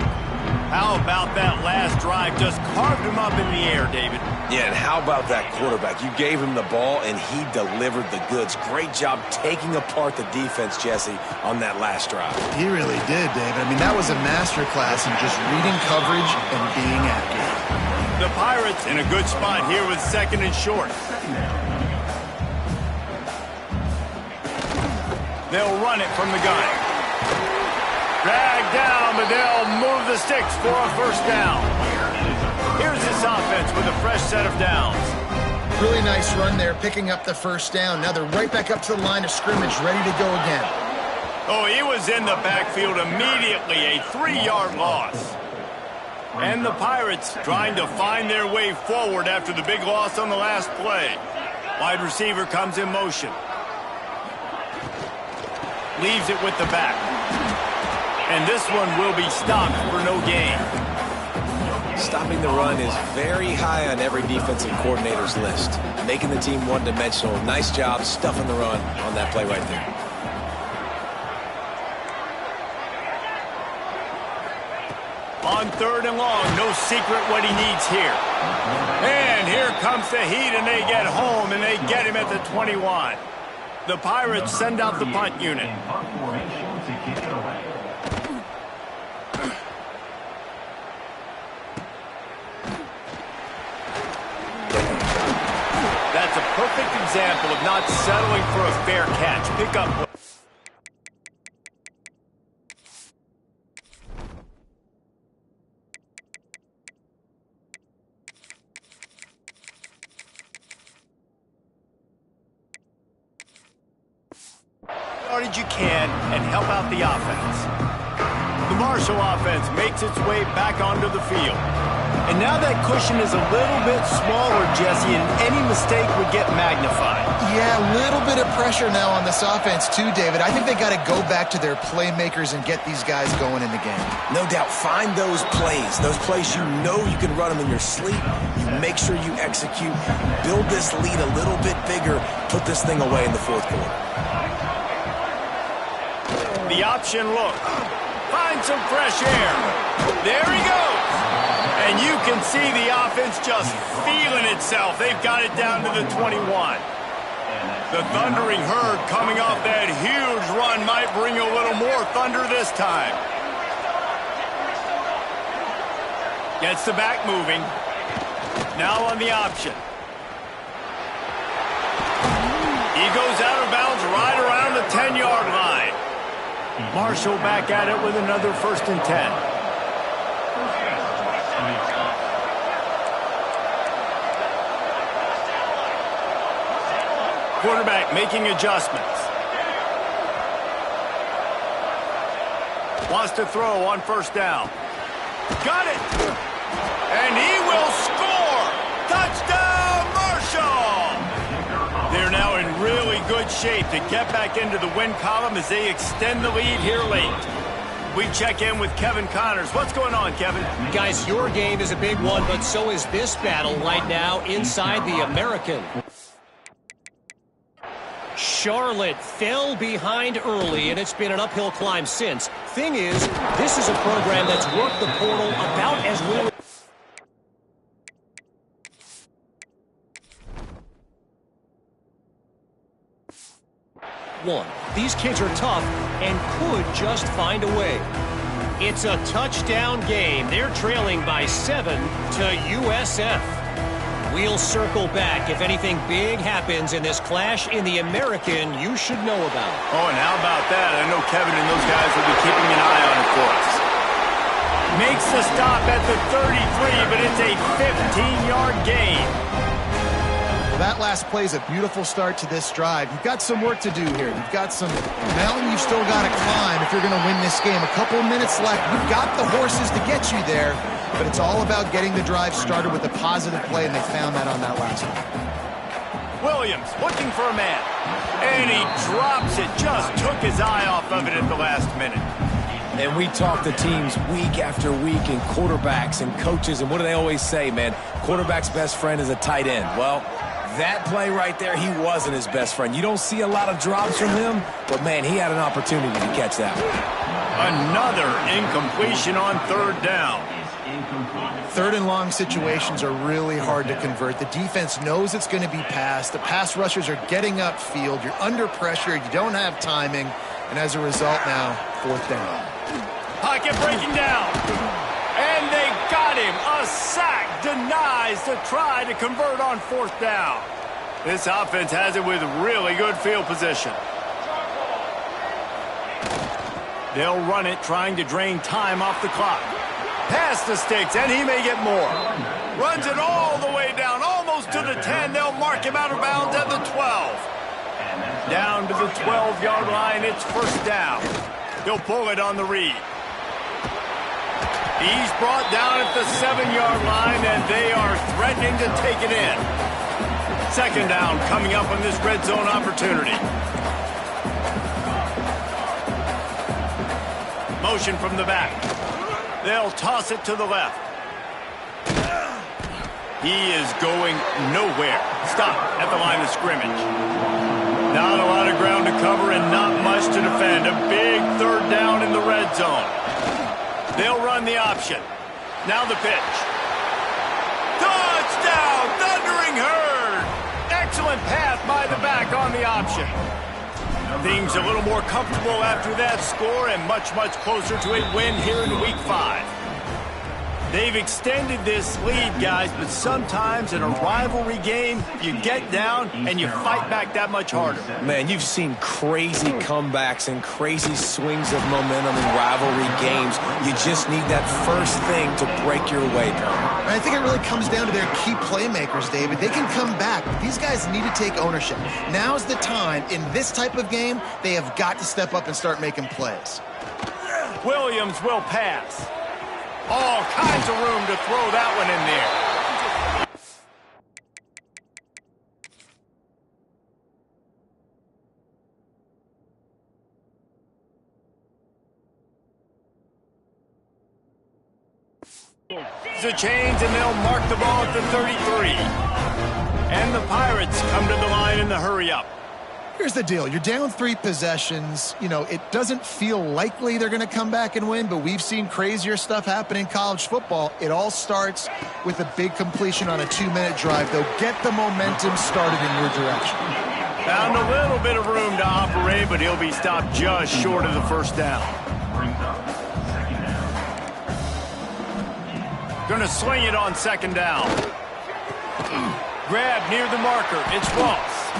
Speaker 1: How about that last drive? Just carved him up in the air, David.
Speaker 3: Yeah, and how about that quarterback? You gave him the ball, and he delivered the goods. Great job taking apart the defense, Jesse, on that last drive.
Speaker 2: He really did, David. I mean, that was a masterclass in just reading coverage and being accurate.
Speaker 1: The Pirates in a good spot here with 2nd and short. They'll run it from the gun. Dragged down, but they'll move the sticks for a first down. Here's this offense with a fresh set of downs.
Speaker 2: Really nice run there, picking up the first down. Now they're right back up to the line of scrimmage, ready to go again.
Speaker 1: Oh, he was in the backfield immediately, a 3-yard loss. And the Pirates trying to find their way forward after the big loss on the last play. Wide receiver comes in motion. Leaves it with the back. And this one will be stopped for no gain.
Speaker 3: Stopping the run is very high on every defensive coordinator's list. Making the team one-dimensional. Nice job stuffing the run on that play right there.
Speaker 1: On 3rd and long, no secret what he needs here. And here comes the heat, and they get home, and they get him at the 21. The Pirates send out the punt unit. That's a perfect example of not settling for a fair catch. Pick up. As you can and help out the offense. The Marshall offense makes its way back onto the field. And now that cushion is a little bit smaller, Jesse, and any mistake would get magnified.
Speaker 2: Yeah, a little bit of pressure now on this offense too, David. I think they got to go back to their playmakers and get these guys going in the game.
Speaker 3: No doubt, find those plays you know you can run them in your sleep. You make sure you execute, build this lead a little bit bigger, put this thing away in the 4th quarter.
Speaker 1: The option look. Find some fresh air. There he goes. And you can see the offense just feeling itself. They've got it down to the 21. The Thundering Herd coming off that huge run might bring a little more thunder this time. Gets the back moving. Now on the option. He goes out of bounds right around the 10-yard line. Marshall back at it with another 1st and 10. Quarterback making adjustments. Wants to throw on 1st down. Got it. And he will score. Touchdown, Marshall. They're now in really good shape to get back into the win column as they extend the lead here late. We check in with Kevin Connors. What's going on, Kevin?
Speaker 5: Guys, your game is a big one, but so is this battle right now inside the American. Charlotte fell behind early, and it's been an uphill climb since. Thing is, this is a program that's worked the portal about as well. These kids are tough and could just find a way. It's a touchdown game. They're trailing by 7 to USF. We'll circle back if anything big happens in this clash in the American you should know about.
Speaker 1: Oh, and how about that? I know Kevin and those guys will be keeping an eye on it for us. Makes the stop at the 33, but it's a 15-yard gain.
Speaker 2: Well, that last play is a beautiful start to this drive. You've got some work to do here. You've got some mountain you've still got to climb if you're going to win this game. A couple of minutes left. You've got the horses to get you there, but it's all about getting the drive started with a positive play, and they found that on that last one.
Speaker 1: Williams looking for a man, and he drops it. Just took his eye off of it at the last minute.
Speaker 3: And we talk to teams week after week and quarterbacks and coaches, and what do they always say, man? Quarterback's best friend is a tight end. Well, that play right there, he wasn't his best friend. You don't see a lot of drops from him, but, man, he had an opportunity to catch that one.
Speaker 1: Another incompletion on third down.
Speaker 2: Third and long situations are really hard to convert. The defense knows it's going to be passed. The pass rushers are getting upfield. You're under pressure. You don't have timing. And as a result now, fourth down.
Speaker 1: Pocket breaking down. And they got him. A sack denies the try to convert on fourth down. This offense has it with really good field position. They'll run it, trying to drain time off the clock. Past the sticks, and he may get more. Runs it all the way down, almost to the 10. They'll mark him out of bounds at the 12. Down to the 12-yard line, it's first down. He'll pull it on the read. He's brought down at the 7-yard line, and they are threatening to take it in. Second down coming up on this red zone opportunity. Motion from the back. They'll toss it to the left. He is going nowhere. Stop at the line of scrimmage. Not a lot of ground to cover and not much to defend. A big third down in the red zone. They'll run the option. Now the pitch. Touchdown, Thundering Herd. Excellent pass by the back on the option. Things a little more comfortable after that score and much, much closer to a win here in week 5. They've extended this lead, guys, but sometimes in a rivalry game, you get down and you fight back that much harder.
Speaker 3: Man, you've seen crazy comebacks and crazy swings of momentum in rivalry games. You just need that first thing to break your way, Tom.
Speaker 2: I think it really comes down to their key playmakers, David. They can come back, but these guys need to take ownership. Now's the time. In this type of game, they have got to step up and start making plays.
Speaker 1: Williams will pass. All kinds of room to throw that one in there. The chains, and they'll mark the ball at the 33. And the Pirates come to the line in the hurry-up.
Speaker 2: Here's the deal. You're down 3 possessions. You know, it doesn't feel likely they're going to come back and win, but we've seen crazier stuff happen in college football. It all starts with a big completion on a 2-minute drive. They'll get the momentum started in your direction.
Speaker 1: Found a little bit of room to operate, but he'll be stopped just short of the first down. Gonna swing it on second down. Grab near the marker. It's Ross.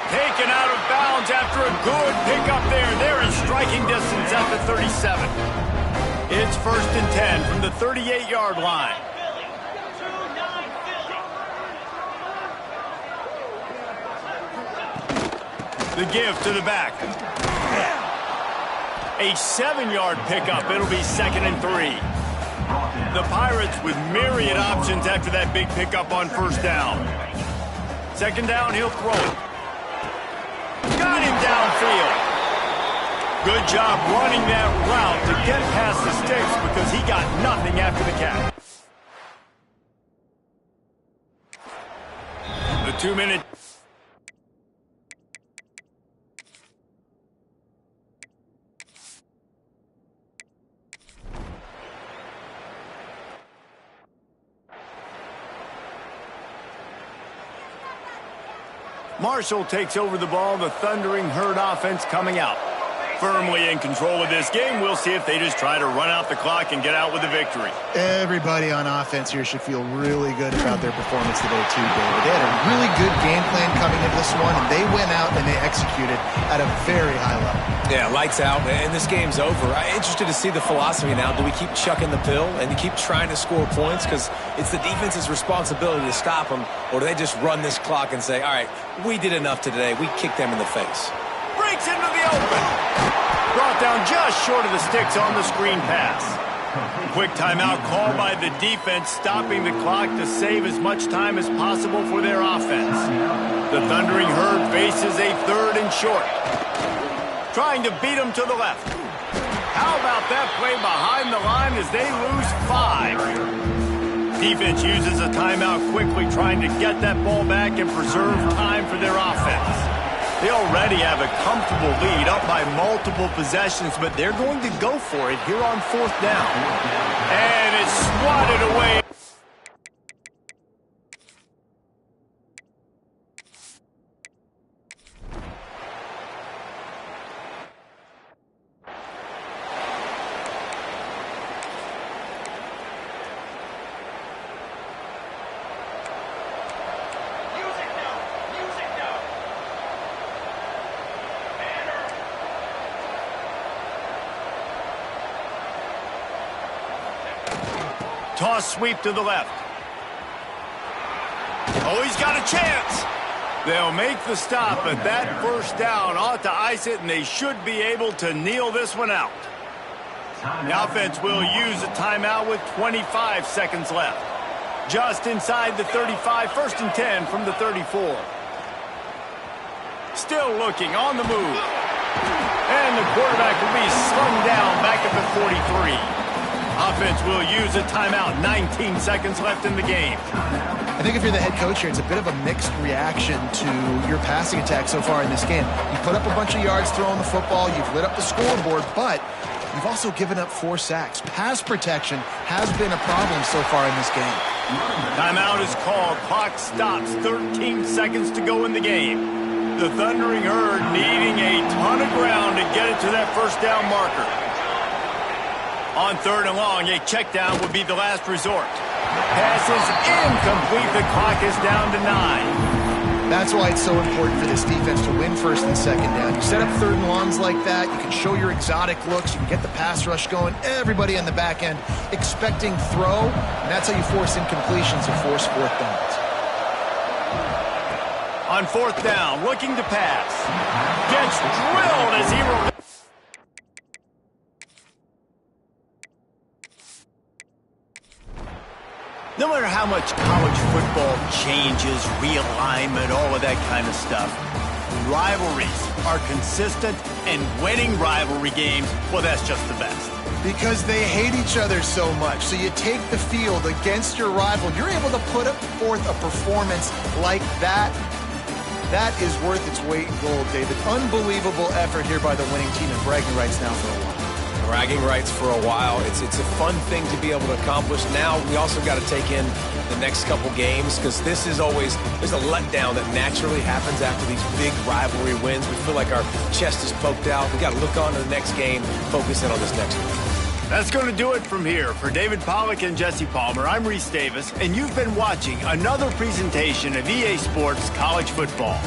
Speaker 1: Taken out of bounds after a good pickup there. They're in striking distance at the 37. It's first and 10 from the 38-yard line. The give to the back. A 7-yard pickup. It'll be second and 3. The Pirates with myriad options after that big pickup on first down. Second down, he'll throw it. Got him downfield. Good job running that route to get past the sticks because he got nothing after the catch. The 2-minute. Marshall takes over the ball, the Thundering Herd offense coming out. Firmly in control of this game. We'll see if they just try to run out the clock and get out with the victory.
Speaker 2: Everybody on offense here should feel really good about their performance today too, David. They had a really good game plan coming into this one, and they went out and they executed at a very high level.
Speaker 3: Yeah, lights out, and this game's over. I'm interested to see the philosophy now. Do we keep chucking the pill and keep trying to score points because it's the defense's responsibility to stop them, or do they just run this clock and say, all right, we did enough today. We kicked them in the face.
Speaker 1: Breaks into the open. Brought down just short of the sticks on the screen pass. Quick timeout called by the defense, stopping the clock to save as much time as possible for their offense. The Thundering Herd faces a 3rd and short. Trying to beat them to the left. How about that play behind the line as they lose 5? Defense uses a timeout quickly, trying to get that ball back and preserve time for their offense. They already have a comfortable lead up by multiple possessions, but they're going to go for it here on 4th down. And it's swatted away. Toss sweep to the left. Oh, he's got a chance. They'll make the stop, but that first down ought to ice it, and they should be able to kneel this one out. The offense will use a timeout with 25 seconds left. Just inside the 35, 1st and 10 from the 34. Still looking on the move. And the quarterback will be slung down back at the 43. Offense will use a timeout. 19 seconds left in the game.
Speaker 2: I think if you're the head coach here, it's a bit of a mixed reaction to your passing attack so far in this game. You put up a bunch of yards throwing the football, you've lit up the scoreboard, but you've also given up 4 sacks. Pass protection has been a problem so far in this game.
Speaker 1: Timeout is called. Clock stops. 13 seconds to go in the game. The Thundering Herd needing a ton of ground to get it to that first down marker. On 3rd and long, a check down would be the last resort. Pass is incomplete. The clock is down to 9.
Speaker 2: That's why it's so important for this defense to win 1st and 2nd down. You set up 3rd and longs like that. You can show your exotic looks. You can get the pass rush going. Everybody on the back end expecting throw, and that's how you force incompletions and force 4th downs.
Speaker 1: On 4th down, looking to pass. Gets drilled as he rolls. No matter how much college football changes, realignment, all of that kind of stuff, rivalries are consistent, and winning rivalry games, well, that's just the best.
Speaker 2: Because they hate each other so much. So you take the field against your rival. You're able to put forth a performance like that. That is worth its weight in gold, David. Unbelievable effort here by the winning team, and bragging rights now for a while.
Speaker 3: Bragging rights for a while. It's a fun thing to be able to accomplish. Now we also got to take in the next couple games, because this is always, there's a letdown that naturally happens after these big rivalry wins. We feel like our chest is poked out. We got to look on to the next game, focus in on this next one.
Speaker 1: That's going to do it from here. For David Pollack and Jesse Palmer, I'm Reese Davis, and you've been watching another presentation of EA Sports College Football.